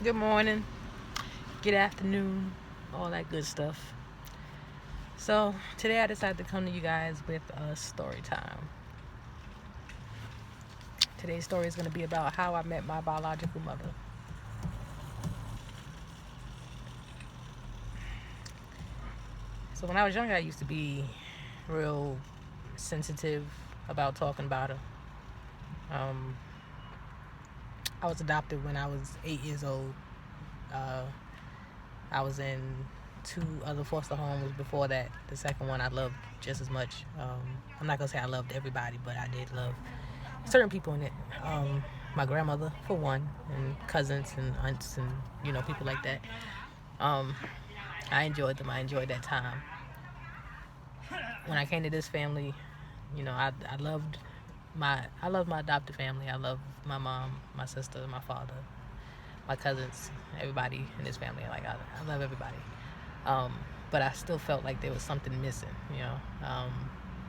good morning, good afternoon, all that good stuff. So today I decided to come to you guys with a story time. Today's story is going to be about how I met my biological mother. So when I was younger, I used to be real sensitive about talking about her. I was adopted when I was 8 years old. I was in 2 other foster homes before that. The second one I loved just as much. I'm not going to say I loved everybody, but I did love certain people in it. My grandmother, for one, and cousins and aunts and, people like that. I enjoyed them. I enjoyed that time. When I came to this family, I loved my adopted family. I love my mom, my sister, my father, my cousins, everybody in this family. Like I love everybody. But I still felt like there was something missing.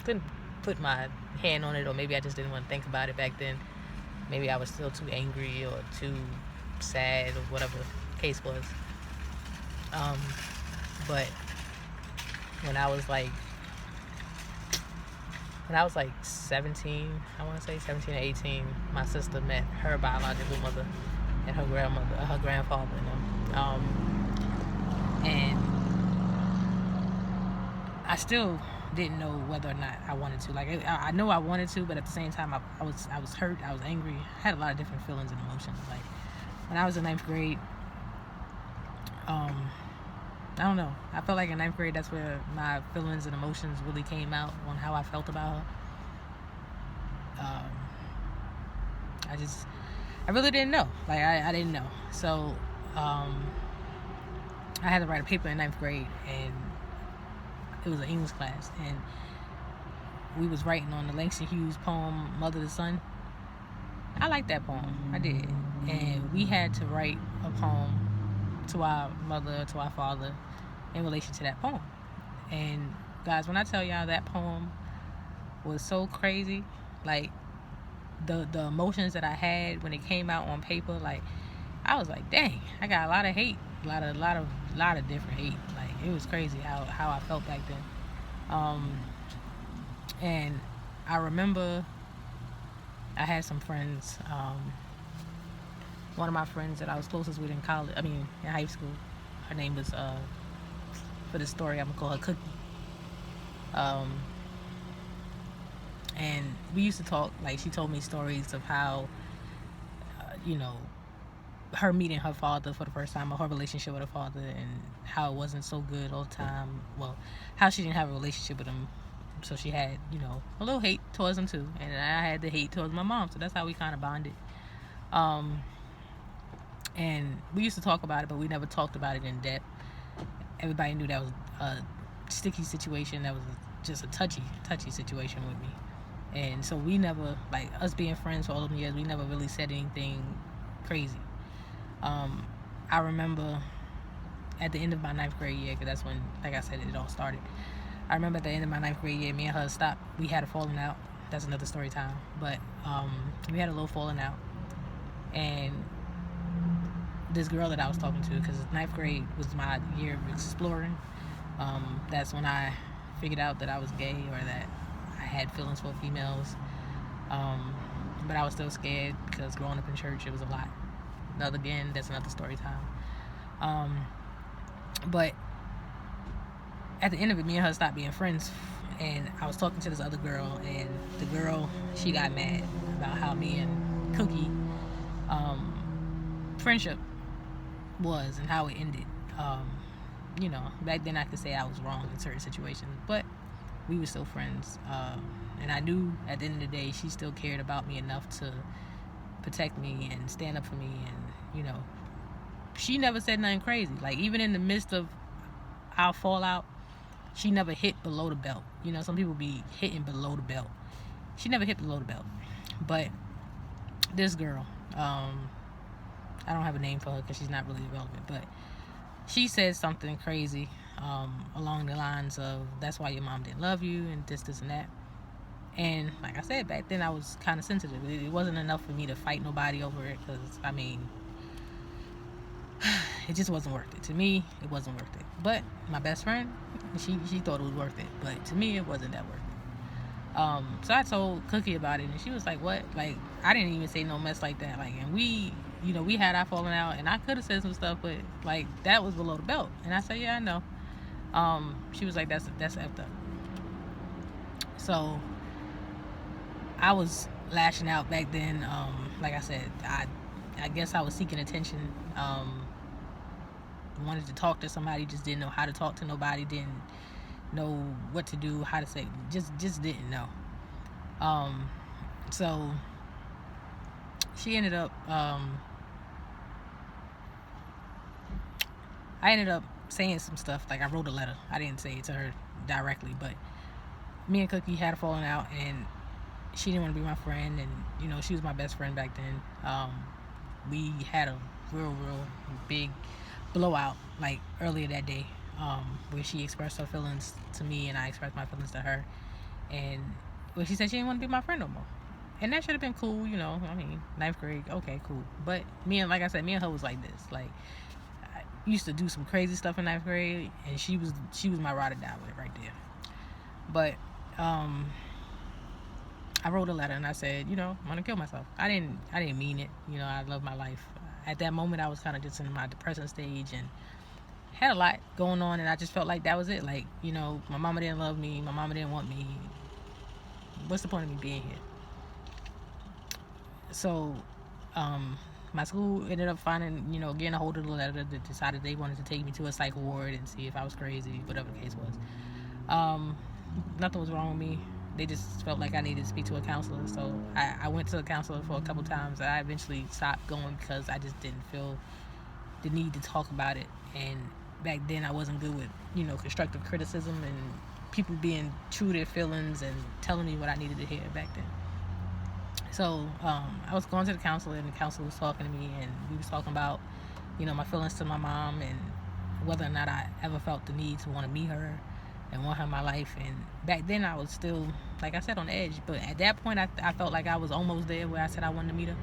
Couldn't put my hand on it, or maybe I just didn't want to think about it back then. Maybe I was still too angry or too sad or whatever the case was. But when I was like 17, I want to say 17 or 18, my sister met her biological mother and her grandfather, and I still didn't know whether or not I wanted to. Like I know I wanted to, but at the same time, I was hurt. I was angry. I had a lot of different feelings and emotions. Like when I was in 9th grade, I don't know. I felt like in 9th grade, that's where my feelings and emotions really came out on how I felt about her. I really didn't know. Like I didn't know. So I had to write a paper in 9th grade, and it was an English class, and we was writing on the Langston Hughes poem "Mother to Son." I liked that poem. I did, and we had to write a poem to our mother, to our father, in relation to that poem. And guys, when I tell y'all that poem was so crazy, like the emotions that I had when it came out on paper, like I was like, dang, I got a lot of hate, a lot of different hate. Like it was crazy how I felt back then. And I remember I had some friends. One of my friends that I was closest with in high school, her name was, for this story, I'm gonna call her Cookie. And we used to talk. Like she told me stories of how, her meeting her father for the first time, or her relationship with her father, and how it wasn't so good all the time. Well, how she didn't have a relationship with him, so she had, a little hate towards him too, and I had the hate towards my mom. So that's how we kind of bonded. And we used to talk about it, but we never talked about it in depth. Everybody knew that was a sticky situation. That was just a touchy situation with me. And so we never, like us being friends for all of the years, we never really said anything crazy. I remember at the end of my 9th grade year, because that's when, like I said, it all started. I remember at the end of my 9th grade year, me and her stopped. We had a falling out. That's another story time. But we had a little falling out. And this girl that I was talking to, because 9th grade was my year of exploring. That's when I figured out that I was gay, or that I had feelings for females. But I was still scared, because growing up in church, it was a lot. Again, that's another story time. But at the end of it, me and her stopped being friends, and I was talking to this other girl, and the girl, she got mad about how me and Cookie friendship was and how it ended. Back then I could say I was wrong in certain situations, but we were still friends. And I knew at the end of the day, she still cared about me enough to protect me and stand up for me. And, she never said nothing crazy. Like, even in the midst of our fallout, she never hit below the belt. Some people be hitting below the belt. She never hit below the belt. But this girl, I don't have a name for her because she's not really relevant, but she said something crazy along the lines of, that's why your mom didn't love you, and this and that. And like I said, back then I was kind of sensitive. It wasn't enough for me to fight nobody over it, because it just wasn't worth it. To me, it wasn't worth it. But my best friend, she thought it was worth it. But to me, it wasn't that worth it. So I told Cookie about it, and she was like, what? Like, I didn't even say no mess like that. Like, and we had our falling out, and I could have said some stuff, but like, that was below the belt. And I said, yeah, I know. She was like, that's effed up. So I was lashing out back then. Like I said, I guess I was seeking attention. Wanted to talk to somebody, just didn't know how to talk to nobody, didn't know what to do, how to say, just didn't know. So she ended up, I ended up saying some stuff. Like, I wrote a letter. I didn't say it to her directly, but me and Cookie had a falling out, and she didn't want to be my friend, and she was my best friend back then. We had a real big blowout, like, earlier that day, where she expressed her feelings to me and I expressed my feelings to her, and well, she said she didn't want to be my friend no more. And that should have been cool, I mean, 9th grade, okay, cool. But like I said, me and her was like this. Like, I used to do some crazy stuff in 9th grade, and she was my ride or die with it right there. But I wrote a letter and I said, I'm gonna kill myself. I didn't mean it. I love my life. At that moment, I was kind of just in my depression stage and had a lot going on, and I just felt like that was it. Like, my mama didn't love me, my mama didn't want me. What's the point of me being here? So, my school ended up finding, getting a hold of the letter that decided they wanted to take me to a psych ward and see if I was crazy, whatever the case was. Nothing was wrong with me. They just felt like I needed to speak to a counselor. So I went to a counselor for a couple times. I eventually stopped going because I just didn't feel the need to talk about it. And back then I wasn't good with, constructive criticism and people being true to their feelings and telling me what I needed to hear back then. So I was going to the counselor, and the counselor was talking to me, and we was talking about, my feelings to my mom and whether or not I ever felt the need to want to meet her and want her in my life. And back then I was still, like I said, on the edge. But at that point, I felt like I was almost there where I said I wanted to meet her.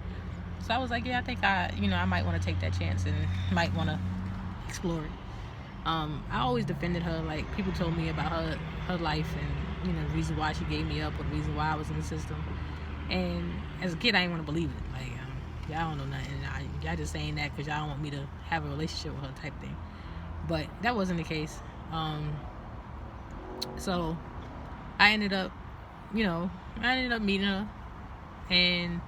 So I was like, yeah, I think I might want to take that chance and might want to explore it. I always defended her. Like, people told me about her life and, the reason why she gave me up or the reason why I was in the system. And as a kid, I didn't want to believe it. Like, y'all don't know nothing. Y'all just saying that because y'all don't want me to have a relationship with her type thing. But that wasn't the case. So I ended up meeting her, and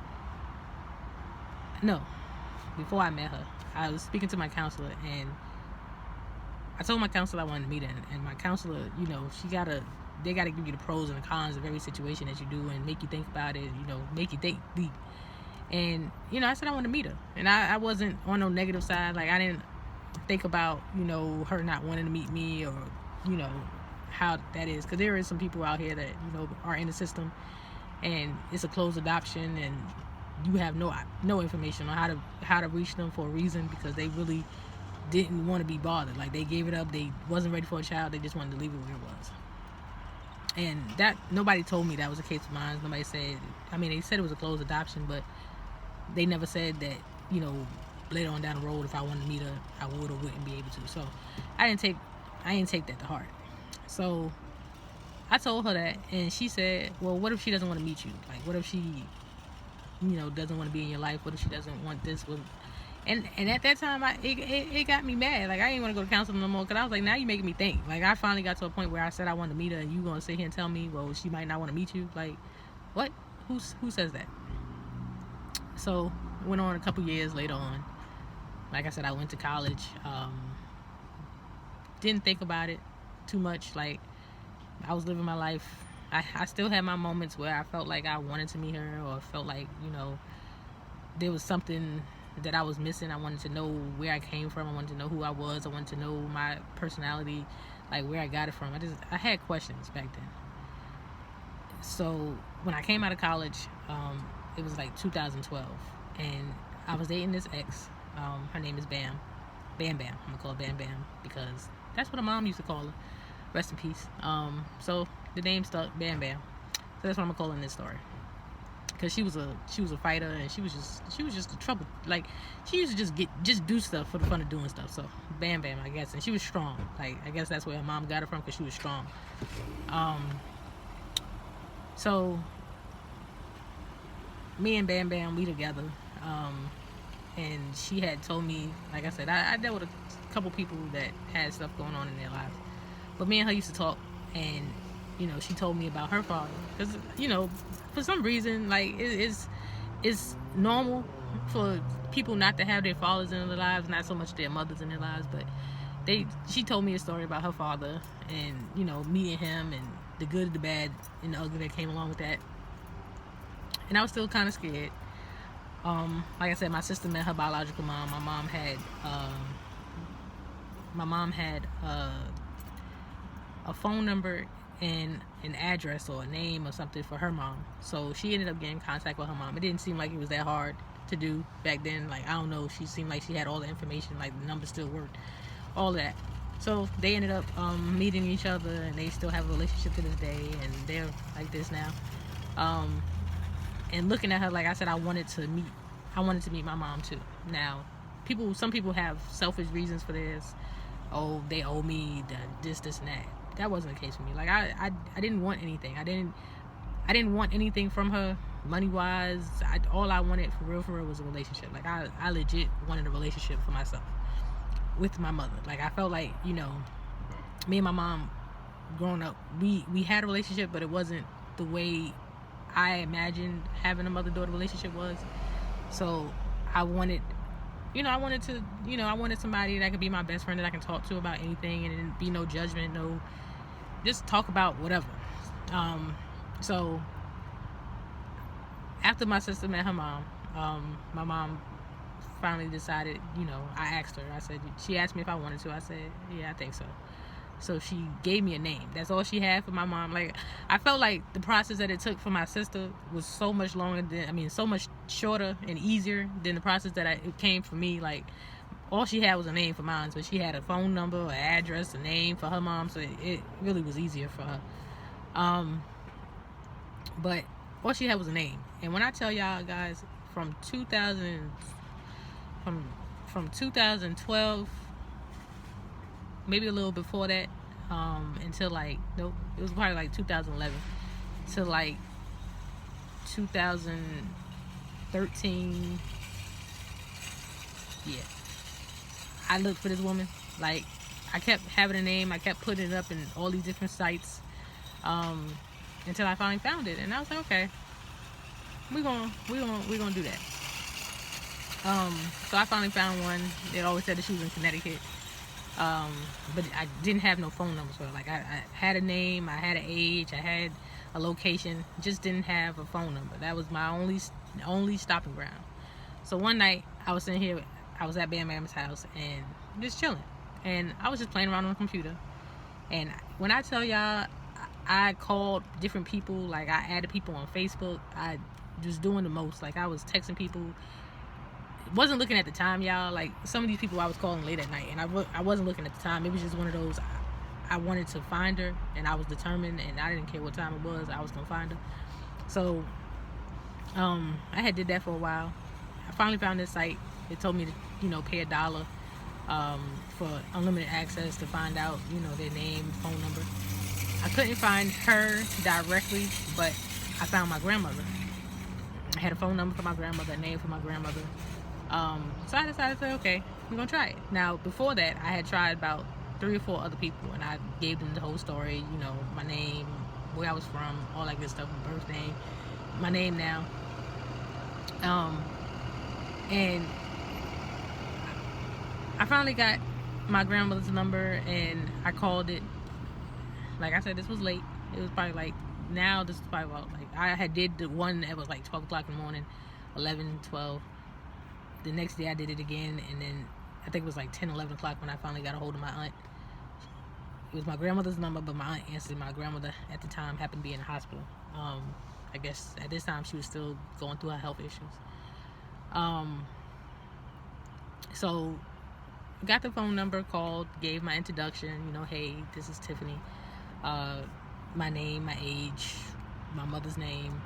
no, before I met her, I was speaking to my counselor, and I told my counselor I wanted to meet her, and my counselor, they gotta give you the pros and the cons of every situation that you do and make you think about it, make you think deep. And, I said I wanted to meet her, and I wasn't on no negative side. Like, I didn't think about, her not wanting to meet me or, how that is, because there is some people out here that are in the system, and it's a closed adoption, and you have no information on how to reach them for a reason, because they really didn't want to be bothered. Like, they gave it up, they wasn't ready for a child, they just wanted to leave it where it was. And that, nobody told me that was the case of mine. Nobody said, they said it was a closed adoption, but they never said that, later on down the road, if I wanted to meet her, I would or wouldn't be able to. So I didn't take that to heart. So I told her that, and she said, well, what if she doesn't want to meet you? Like, what if she, doesn't want to be in your life? What if she doesn't want this? And at that time, it got me mad. Like, I didn't want to go to counseling no more, because I was like, now you're making me think. Like, I finally got to a point where I said I wanted to meet her, and you going to sit here and tell me, well, she might not want to meet you? Like, what? Who says that? So it went on a couple years later on. Like I said, I went to college. Didn't think about it too much. Like, I was living my life. I still had my moments where I felt like I wanted to meet her, or felt like, there was something that I was missing. I wanted to know where I came from. I wanted to know who I was. I wanted to know my personality, like where I got it from. I had questions back then. So when I came out of college, it was like 2012, and I was dating this ex. Her name is Bam. Bam Bam. I'm gonna call her Bam Bam because that's what her mom used to call her. Rest in peace. So the name stuck, Bam Bam. So that's what I'm gonna call in this story. because she was a fighter, and she was just a trouble. Like, she used to just do stuff for the fun of doing stuff. So Bam Bam, I guess. And she was strong. Like, I guess that's where her mom got her from, because she was strong. So me and Bam Bam, we together. And she had told me, like I said, I dealt with a couple people that had stuff going on in their lives, but me and her used to talk. And she told me about her father, because for some reason, like, it's normal for people not to have their fathers in their lives, not so much their mothers in their lives. But she told me a story about her father, and meeting him, and the good, the bad, and the ugly that came along with that. And I was still kind of scared. Like I said, my sister met her biological mom. My mom had a phone number and an address or a name or something for her mom. So she ended up getting in contact with her mom. It didn't seem like it was that hard to do back then. Like, I don't know, she seemed like she had all the information, like the numbers still worked, all that. So they ended up meeting each other, and they still have a relationship to this day, and they're like this now. And looking at her, like I said, I wanted to meet my mom too. Now, some people have selfish reasons for this. Oh, they owe me this, and that. That wasn't the case for me. Like, I didn't want anything. I didn't want anything from her, money wise. All I wanted for real was a relationship. Like, I legit wanted a relationship for myself with my mother. Like, I felt like, me and my mom growing up, we had a relationship, but it wasn't the way I imagined having a mother-daughter relationship was. So I wanted somebody that could be my best friend, that I can talk to about anything, and it be no judgment, just talk about whatever. So after my sister met her mom, my mom finally decided, I asked her, she asked me if I wanted to. I said, yeah, I think so. So she gave me a name. That's all she had for my mom. Like, I felt like the process that it took for my sister was so much so much shorter and easier than the process that it came for me. Like, all she had was a name for mine, but she had a phone number, an address, a name for her mom, so it really was easier for her. But all she had was a name. And when I tell y'all, guys, from 2012, maybe a little before that, until it was probably like 2011 to like 2013. Yeah, I looked for this woman. Like, I kept having a name, I kept putting it up in all these different sites, until I finally found it. And I was like, okay, we're gonna do that. So I finally found one. It always said that she was in Connecticut. But I didn't have no phone numbers for her. Like, I had a name, I had an age, I had a location, just didn't have a phone number. That was my only stopping ground. So one night, I was sitting here, I was at Bam Bam's house, and just chilling. And I was just playing around on the computer. And when I tell y'all, I called different people, like, I added people on Facebook, I was doing the most. Like, I was texting people. Wasn't looking at the time, y'all. Like, some of these people I was calling late at night, and I wasn't looking at the time. It was just one of those, I wanted to find her, and I was determined, and I didn't care what time it was, I was gonna find her. So I had did that for a while. I finally found this site. It told me to pay $1 for unlimited access to find out their name, phone number. I couldn't find her directly, but I found my grandmother. I had a phone number for my grandmother, a name for my grandmother. So I decided to say, okay, I'm gonna try it. Now, before that, I had tried about 3 or 4 other people, and I gave them the whole story, my name, where I was from, all that good stuff, my birth name, my name now. And I finally got my grandmother's number, and I called it. Like I said, this was late. It was probably like, now this is probably about, like, I had did the one that was like 12 o'clock in the morning, 11, 12. The next day I did it again, and then I think it was like 10, 11 o'clock when I finally got a hold of my aunt. It was my grandmother's number, but my aunt answered. My grandmother at the time happened to be in the hospital. I guess at this time she was still going through her health issues. So got the phone number, called, gave my introduction, hey, this is Tiffany. My name, my age, my mother's name,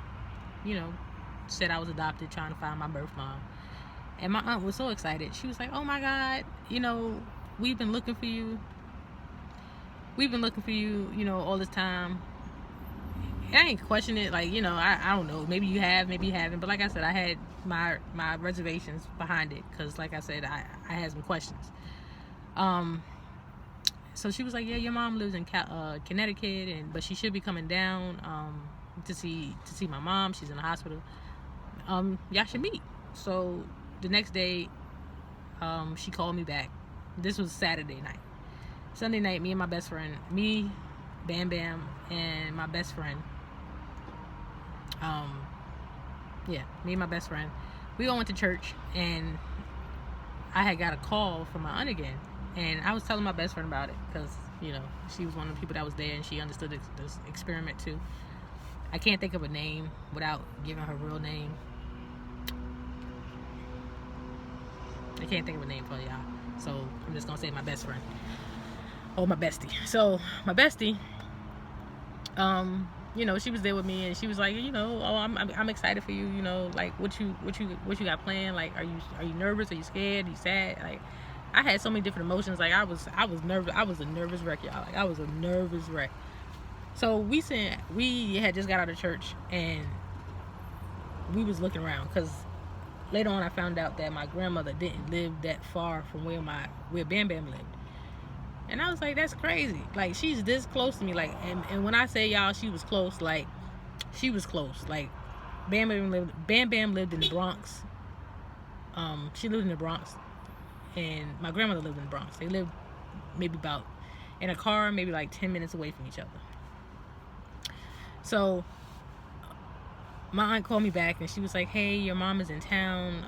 said I was adopted, trying to find my birth mom. And my aunt was so excited. She was like, "Oh my God, we've been looking for you. We've been looking for you, all this time." And I ain't question it. Like, I don't know. Maybe you have, maybe you haven't. But like I said, I had my reservations behind it because, like I said, I had some questions. So she was like, "Yeah, your mom lives in Connecticut, but she should be coming down to see my mom. She's in the hospital. Y'all should meet." So the next day, she called me back. This was Saturday night. Sunday night, me and my best friend, me, Bam Bam, and my best friend, me and my best friend, we all went to church, and I had got a call from my aunt again. And I was telling my best friend about it because, she was one of the people that was there and she understood this experiment too. I can't think of a name without giving her real name. I can't think of a name for y'all. So I'm just going to say my best friend. Or my bestie. So my bestie, she was there with me and she was like, I'm excited for you, like what you got planned? Like, are you nervous? Are you scared? Are you sad? Like, I had so many different emotions. Like, I was nervous. I was a nervous wreck, y'all. Like, I was a nervous wreck. So we had just got out of church and we was looking around because later on I found out that my grandmother didn't live that far from where Bam Bam lived. And I was like, that's crazy. Like, she's this close to me. Like, and when I say, y'all, she was close, like, she was close. Like, Bam Bam lived in the Bronx. She lived in the Bronx. And my grandmother lived in the Bronx. They lived maybe about, in a car, maybe like 10 minutes away from each other. So my aunt called me back and she was like, "Hey, your mom is in town.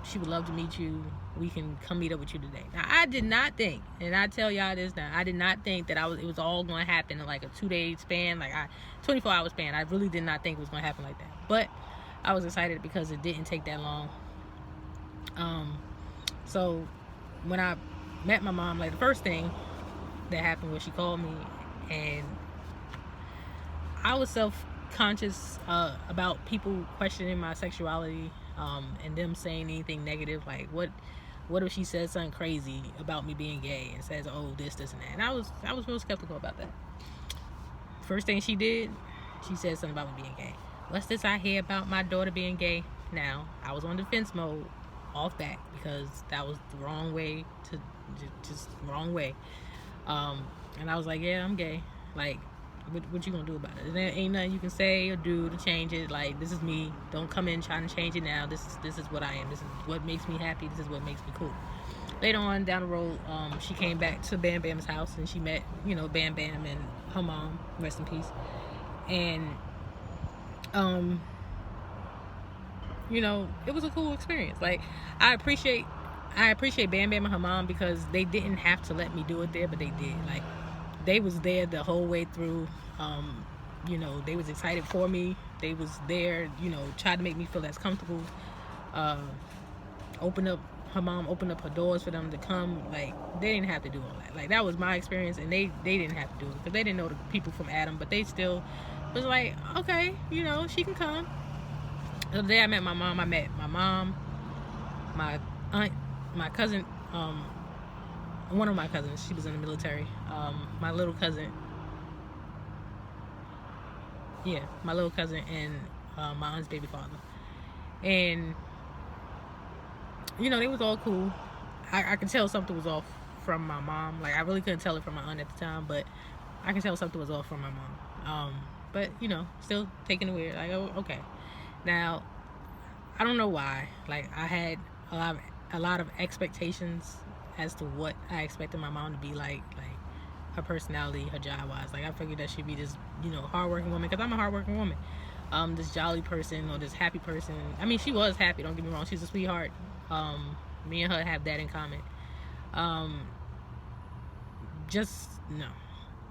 She would love to meet you. We can come meet up with you today." Now, I did not think, and I tell y'all this now, I did not think that it was all going to happen in like a 2-day span, 24-hour span. I really did not think it was going to happen like that. But I was excited because it didn't take that long. So when I met my mom, like, the first thing that happened was she called me, and I was self-conscious about people questioning my sexuality, and them saying anything negative. Like, what if she says something crazy about me being gay and says, "Oh, this and that?" And I was real skeptical about that. First thing she did, she said something about me being gay. What's this I hear about my daughter being gay? Now, I was on defense mode off back because that was the wrong way just wrong way. And I was like, "Yeah, I'm gay. Like, what you gonna do about it? There ain't nothing you can say or do to change it. Like, this is me. Don't come in trying to change it now. This is what I am. This is what makes me happy. This is what makes me cool." Later on down the road, she came back to Bam Bam's house and she met, Bam Bam and her mom, rest in peace. And it was a cool experience. Like, I appreciate Bam Bam and her mom because they didn't have to let me do it there, but they did. Like, they was there the whole way through. They was excited for me. They was there, tried to make me feel as comfortable. Her mom opened up her doors for them to come. Like, they didn't have to do all that. Like, that was my experience, and they didn't have to do it because they didn't know the people from Adam, but they still was like, okay, she can come. So the day I met my mom, my aunt, my cousin, one of my cousins, she was in the military, my little cousin, and my aunt's baby father. And they was all cool. I could tell something was off from my mom. Like, I really couldn't tell it from my aunt at the time, but I could tell something was off from my mom. But still taking it weird. Like, oh, okay. Now, I don't know why. Like, I had a lot of expectations as to what I expected my mom to be like her personality, her job wise. Like, I figured that she'd be this, hardworking woman, because I'm a hardworking woman. This jolly person or this happy person. I mean, she was happy, don't get me wrong. She's a sweetheart. Me and her have that in common. Just no.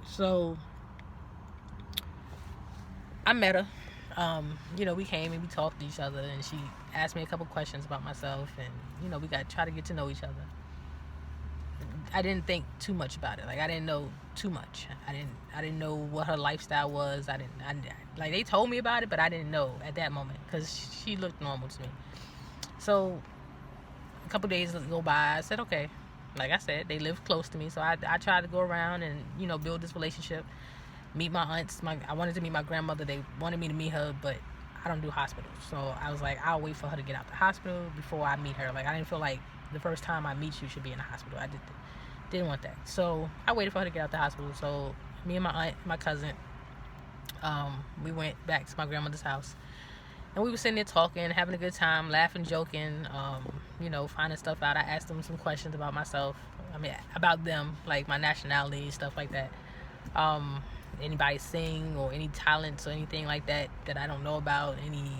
So I met her. We came and we talked to each other, and she asked me a couple questions about myself, and we got try to get to know each other. I didn't think too much about it. Like, I didn't know too much. I didn't know what her lifestyle was. Like, they told me about it, but I didn't know at that moment because she looked normal to me. So a couple days go by. I said, okay. Like I said, they live close to me, so I tried to go around and, you know, build this relationship, meet my aunts. I wanted to meet my grandmother. They wanted me to meet her, but I don't do hospitals. So I was like, I'll wait for her to get out the hospital before I meet her. Like, I didn't feel like the first time I meet you should be in the hospital. I didn't want that. So I waited for her to get out the hospital. So me and my aunt, my cousin, we went back to my grandmother's house. And we were sitting there talking, having a good time, laughing, joking, you know, finding stuff out. I asked them some questions about myself. I mean, about them, like my nationality, stuff like that. Anybody sing or any talents or anything like that I don't know about, any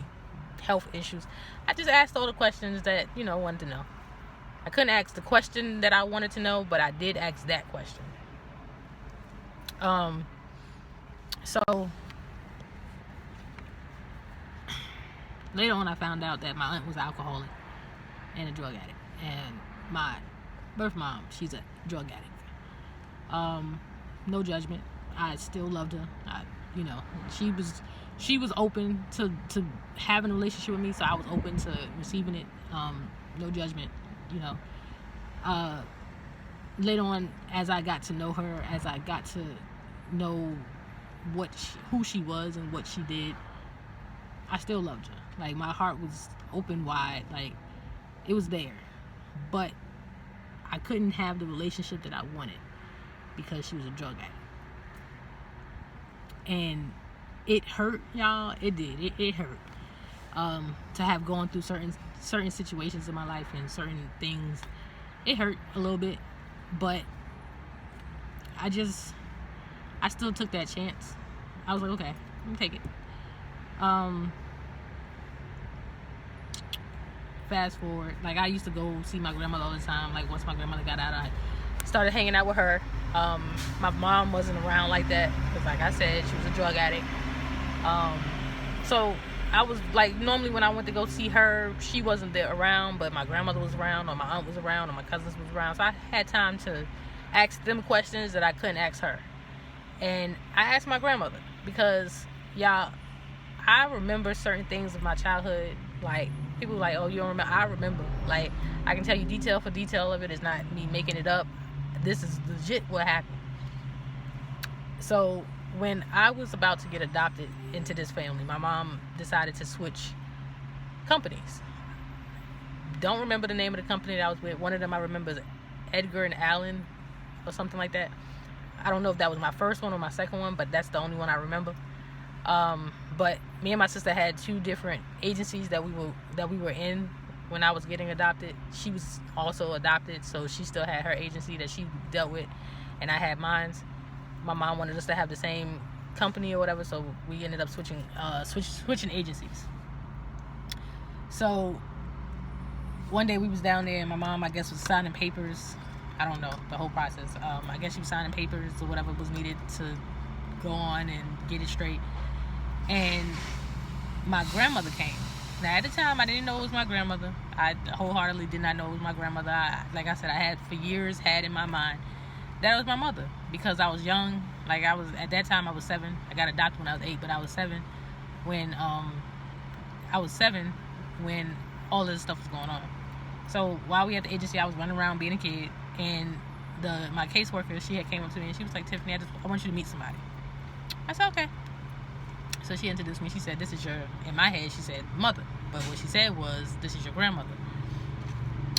health issues. I just asked all the questions that, you know, I wanted to know. I couldn't ask the question that I wanted to know, but I did ask that question. So later on, I found out that my aunt was an alcoholic and a drug addict, and my birth mom, she's a drug addict. No judgment. I still loved her. You know, she was open to having a relationship with me, so I was open to receiving it. No judgment. You know. Later on, as I got to know her, as I got to know who she was and what she did, I still loved her. Like, my heart was open wide. Like, it was there. But I couldn't have the relationship that I wanted because she was a drug addict. And it hurt, y'all. It did. It hurt. To have gone through certain situations in my life and certain things. It hurt a little bit. But I still took that chance. I was like, okay, let me take it. Fast forward, like, I used to go see my grandmother all the time. Like, once my grandmother got out, I started hanging out with her. My mom wasn't around like that because, like I said, she was a drug addict. So I was like, normally when I went to go see her, she wasn't there around, but my grandmother was around, or my aunt was around, or my cousins was around. So I had time to ask them questions that I couldn't ask her. And I asked my grandmother because, y'all, I remember certain things of my childhood. Like, people were like, oh, you don't remember? I remember. Like, I can tell you detail for detail of it. It's not me making it up. This is legit what happened. So when I was about to get adopted into this family, my mom decided to switch companies. Don't remember the name of the company that I was with. One of them I remember is Edgar and Allen or something like that. I don't know if that was my first one or my second one, but that's the only one I remember. But me and my sister had two different agencies that we were in when I was getting adopted. She was also adopted, so she still had her agency that she dealt with, and I had mine. My mom wanted us to have the same company or whatever, so we ended up switching agencies. So one day we was down there, and my mom, I guess, was signing papers. I don't know the whole process. I guess she was signing papers or whatever was needed to go on and get it straight. And my grandmother came. Now, at the time, I didn't know it was my grandmother. I wholeheartedly did not know it was my grandmother. Like I said, I had for years had in my mind that it was my mother because I was young. Like, at that time I was 7. I got adopted when I was 8, but I was 7 when when all this stuff was going on. So while we at the agency, I was running around being a kid, and my caseworker, she had came up to me and she was like, Tiffany, I want you to meet somebody. I said, okay. So she introduced me. She said, this is in my head, she said mother. But what she said was, this is your grandmother.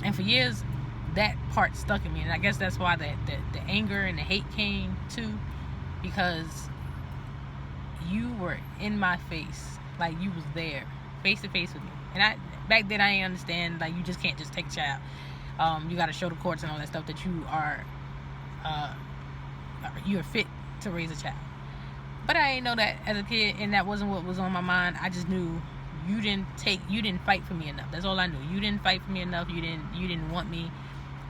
And for years, that part stuck in me. And I guess that's why the anger and the hate came too. Because you were in my face. Like, you was there, face to face with me. And back then, I didn't understand, like, you just can't just take a child. You got to show the courts and all that stuff that you're fit to raise a child. But I didn't know that as a kid, and that wasn't what was on my mind. I just knew you didn't fight for me enough. That's all I knew. You didn't fight for me enough. You didn't want me.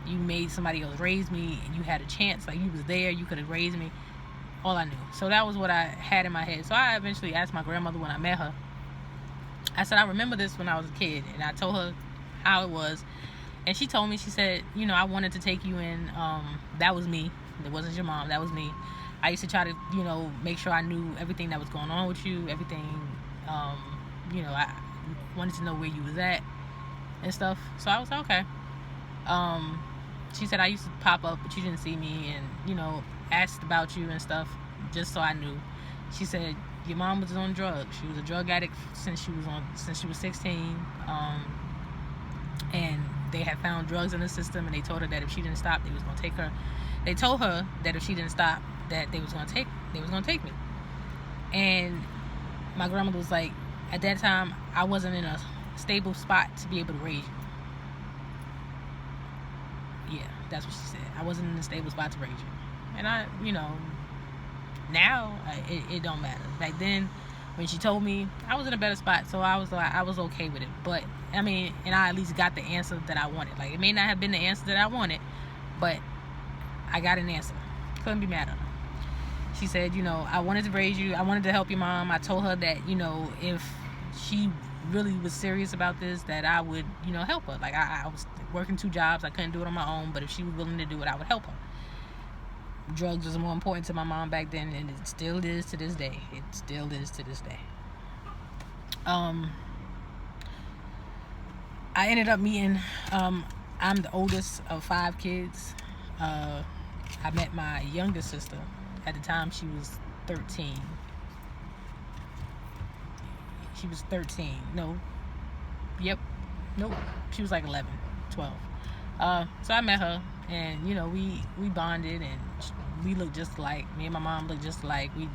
You made somebody else raise me. You had a chance. Like, you was there. You could have raised me. All I knew. So that was what I had in my head. So I eventually asked my grandmother when I met her. I said, I remember this when I was a kid, and I told her how it was. And she told me, she said, I wanted to take you in. That was me. It wasn't your mom. That was me. I used to try to, make sure I knew everything that was going on with you, everything. I wanted to know where you was at and stuff. So I was like, okay. She said, I used to pop up, but you didn't see me, and, asked about you and stuff, just so I knew. She said, your mom was on drugs. She was a drug addict since she was 16. And they had found drugs in the system, and they told her that if she didn't stop, they was going to take her. They told her that if she didn't stop, that they was going to take me. And my grandmother was like, at that time, I wasn't in a stable spot to be able to raise you. Yeah, that's what she said. I wasn't in a stable spot to raise you. And I, now it don't matter. Back then, when she told me, I was in a better spot, so I was okay with it. But I mean, and I at least got the answer that I wanted. Like, it may not have been the answer that I wanted, but I got an answer. Couldn't be mad at her. She said, I wanted to raise you. I wanted to help your mom. I told her that, if she really was serious about this, that I would, help her. Like, I was working 2 jobs. I couldn't do it on my own, but if she was willing to do it, I would help her. Drugs was more important to my mom back then, and it still is to this day. It still is to this day. I ended up meeting, I'm the oldest of 5 kids. I met my youngest sister. At the time, she was 13. She was 13. No. Yep. Nope. She was like 11, 12. So I met her, and, we bonded, and we looked just alike. Me and my mom looked just alike. We,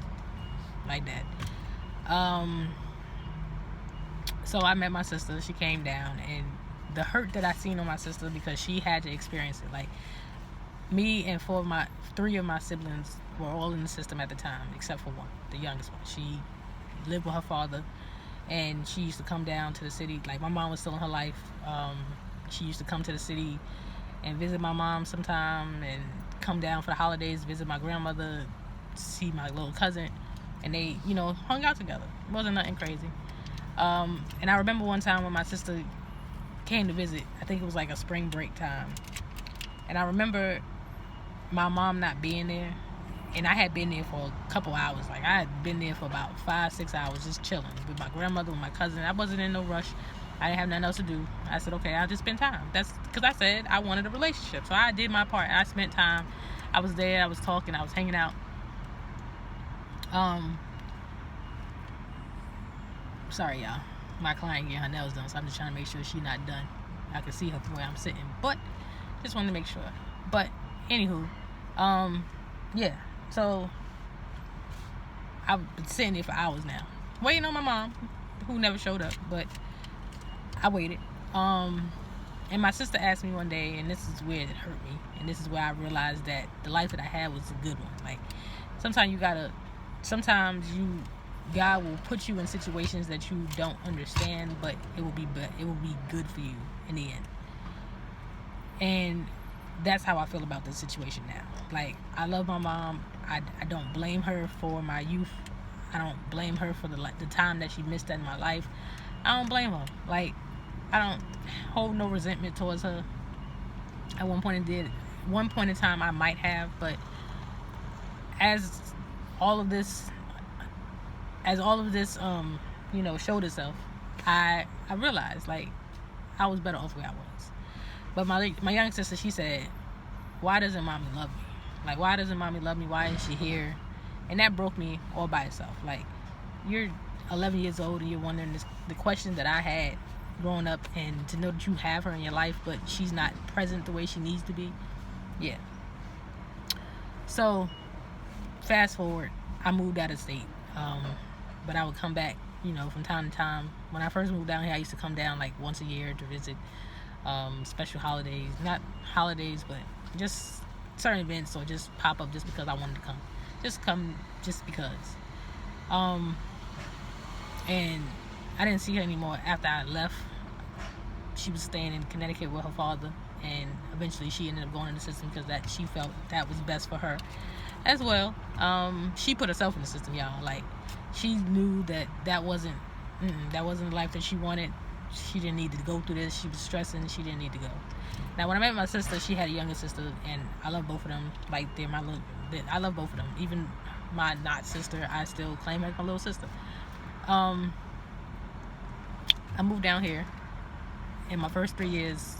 like that. So I met my sister. She came down, and the hurt that I seen on my sister, because she had to experience it. Like, me and 3 of my siblings were all in the system at the time, except for one, the youngest one. She lived with her father, and she used to come down to the city. Like, my mom was still in her life. She used to come to the city and visit my mom sometime, and come down for the holidays, visit my grandmother, see my little cousin, and they, hung out together. It wasn't nothing crazy. And I remember one time when my sister came to visit, I think it was like a spring break time, and I remember my mom not being there, and I had been there for a couple hours. Like, I had been there for about 5-6 hours, just chilling with my grandmother, with my cousin. I wasn't in no rush. I didn't have nothing else to do. I said, okay, I'll just spend time. That's because I said I wanted a relationship, so I did my part. I spent time. I was there. I was talking. I was hanging out. Sorry, y'all. My client getting her nails done, so I'm just trying to make sure she's not done. I can see her from where I'm sitting, but just wanted to make sure. But anywho, yeah. So I've been sitting there for hours now, waiting on my mom, who never showed up, but I waited. And my sister asked me one day, and this is where it hurt me, and this is where I realized that the life that I had was a good one. Like, sometimes God will put you in situations that you don't understand, but it will be good for you in the end. And that's how I feel about this situation now. Like, I love my mom. I don't blame her for my youth. I don't blame her for the time that she missed in my life. I don't blame her. Like, I don't hold no resentment towards her. At one point in time I might have, but as all of this showed itself, I realized, like, I was better off where I was. But my young sister, she said, why doesn't mommy love me? Like, why doesn't mommy love me? Why is she here? And that broke me all by itself. Like, you're 11 years old, and you're wondering the question that I had growing up, and to know that you have her in your life, but she's not present the way she needs to be. Yeah. So, fast forward, I moved out of state. But I would come back, from time to time. When I first moved down here, I used to come down like once a year to visit special holidays. Not holidays, but just certain events, or just pop up just because I wanted to come. Just come just because. And I didn't see her anymore after I left. She was staying in Connecticut with her father, and eventually she ended up going in the system because she felt that was best for her as well. She put herself in the system, y'all. Like, she knew that wasn't the life that she wanted. she didn't need to go through this. She was stressing. She didn't need to go. Now, when I met my sister, she had a younger sister, and I love both of them. Like, they're my little. I love both of them. Even my not sister, I still claim her as my little sister. I moved down here. In my first 3 years,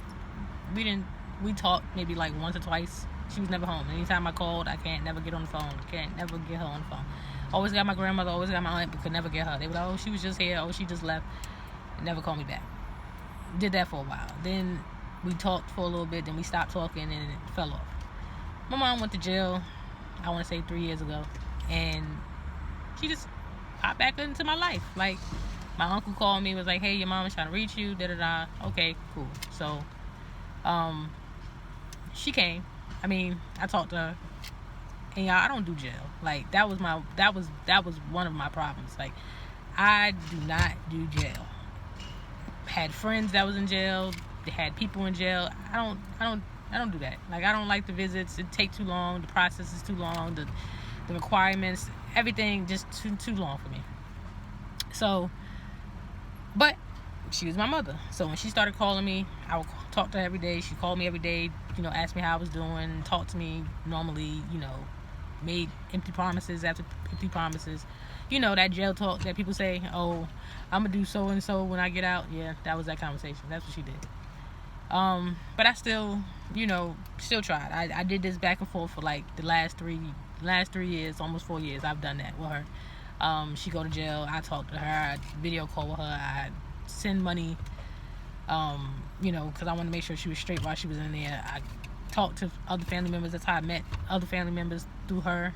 we talked maybe like once or twice. She was never home. Anytime I called, I can't never get on the phone. Can't never get her on the phone. Always got my grandmother, always got my aunt, but could never get her. They were like, oh, she was just here. Oh, she just left. Never called me back. Did that for a while. Then we talked for a little bit. Then we stopped talking, and it fell off. My mom went to jail, I want to say 3 years ago. And she just popped back into my life. Like, my uncle called me, was like, hey, your mom is trying to reach you, da-da-da. Okay, cool. So, she came. I mean, I talked to her. And y'all, I don't do jail. Like, that was one of my problems. Like, I do not do jail. Had friends that was in jail. They had people in jail. I don't do that. Like, I don't like the visits. It take too long. The process is too long. The requirements, everything just too long for me. So, but she was my mother. So when she started calling me, I would talk to her every day. She called me every day, asked me how I was doing, talked to me normally, made empty promises after empty promises. That jail talk that people say, oh, I'm going to do so and so when I get out. Yeah, that was that conversation. That's what she did. But I still, still tried. I did this back and forth for like the last 3 years, almost 4 years. I've done that with her. She go to jail. I talk to her. I video call with her. I send money, because I want to make sure she was straight while she was in there. I talked to other family members. That's how I met other family members, through her,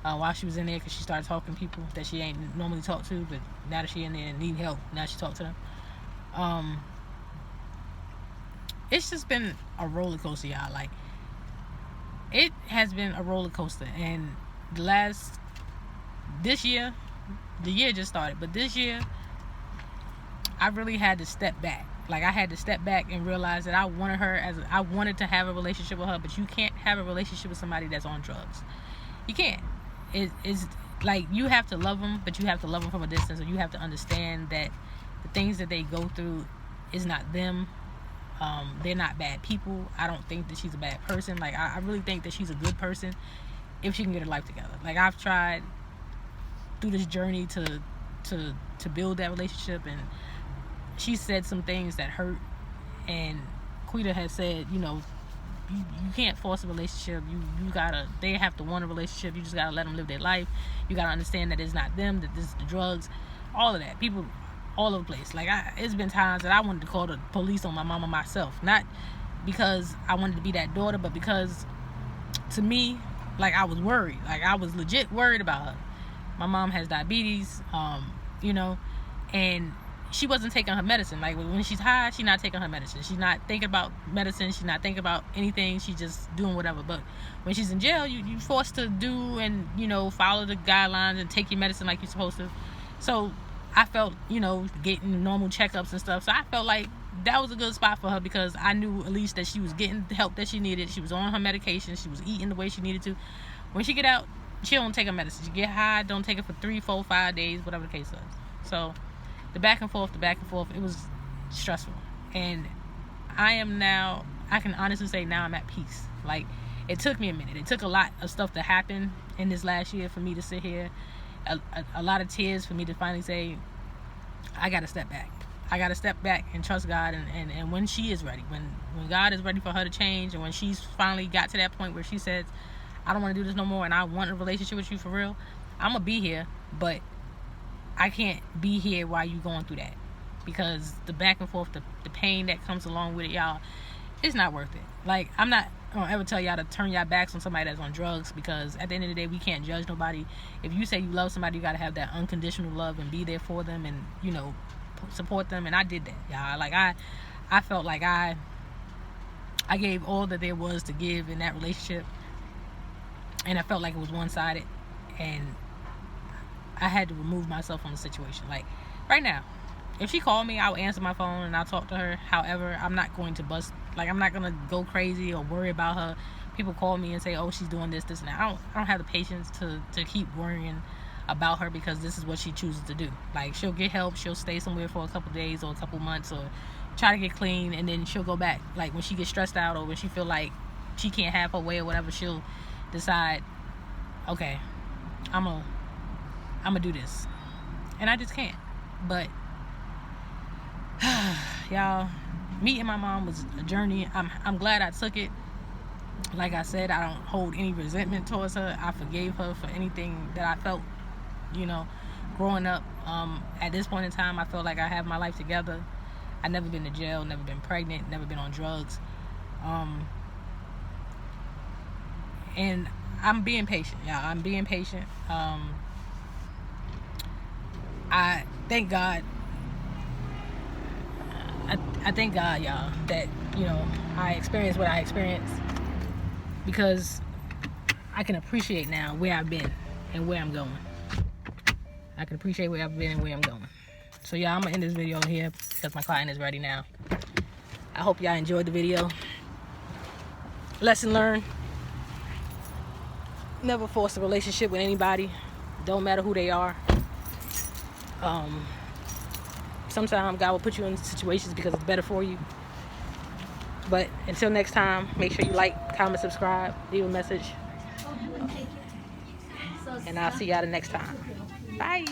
while she was in there, because she started talking to people that she ain't normally talk to, but now that she in there and need help, now she talk to them. It's just been a roller coaster, y'all. Like, it has been a roller coaster, and this year, the year just started, but this year, I really had to step back. Like, I had to step back and realize that I wanted to have a relationship with her, but you can't have a relationship with somebody that's on drugs. You can't. It's like, you have to love them, but you have to love them from a distance, and you have to understand that the things that they go through is not them. They're not bad people. I don't think that she's a bad person. Like, I really think that she's a good person if she can get her life together. Like, I've tried through this journey to build that relationship, and she said some things that hurt, and Quita has said, you can't force a relationship. They have to want a relationship. You just gotta let them live their life. You gotta understand that it's not them, that this is the drugs, all of that. People all over the place. Like, it's been times that I wanted to call the police on my mama myself, not because I wanted to be that daughter, but because, to me, like, I was worried. Like, I was legit worried about her. My mom has diabetes, and she wasn't taking her medicine. Like, when she's high, she's not taking her medicine. She's not thinking about medicine. She's not thinking about anything. She's just doing whatever. But when she's in jail, you're forced to do and, follow the guidelines and take your medicine like you're supposed to. So I felt, getting normal checkups and stuff. So I felt like that was a good spot for her, because I knew at least that she was getting the help that she needed. She was on her medication. She was eating the way she needed to. When she get out, she don't take her medicine. She get high, don't take it for 3, 4, 5 days, whatever the case is. So the back and forth, it was stressful. And I can honestly say now I'm at peace. Like, it took me a minute. It took a lot of stuff to happen in this last year for me to sit here. A lot of tears for me to finally say, I got to step back. I got to step back and trust God. And when she is ready, when God is ready for her to change, and when she's finally got to that point where she says, I don't want to do this no more, and I want a relationship with you for real, I'm going to be here, but I can't be here while you going through that, because the back and forth, the pain that comes along with it, y'all, it's not worth it. Like, I'm not going to ever tell y'all to turn your backs on somebody that's on drugs, because at the end of the day, we can't judge nobody. If you say you love somebody, you got to have that unconditional love and be there for them and, support them. And I did that, y'all. Like, I felt like I gave all that there was to give in that relationship, and I felt like it was one-sided, and I had to remove myself from the situation. Like, right now, if she called me, I'll answer my phone and I'll talk to her. However, I'm not going to I'm not going to go crazy or worry about her. People call me and say, oh, she's doing this, and that. I don't have the patience to keep worrying about her because this is what she chooses to do. Like, she'll get help, she'll stay somewhere for a couple days or a couple months or try to get clean, and then she'll go back. Like, when she gets stressed out or when she feel like she can't have her way or whatever, she'll decide, okay, I'm gonna do this. And I just can't. But y'all, meeting my mom was a journey. I'm glad I took it. Like I said, I don't hold any resentment towards her. I forgave her for anything that I felt, you know, growing up. At this point in time, I feel like I have my life together. I've never been to jail, never been pregnant, never been on drugs. And I'm being patient, y'all. I'm being patient. I thank God. I thank God, y'all, that, you know, I experienced what I experienced, because I can appreciate now where I've been and where I'm going. I can appreciate where I've been and where I'm going. So, y'all, I'm going to end this video here because my client is ready now. I hope y'all enjoyed the video. Lesson learned. Never force a relationship with anybody. Don't matter who they are. Sometimes God will put you in situations because it's better for you. But until next time, make sure you like, comment, subscribe, leave a message. And I'll see y'all the next time. Bye.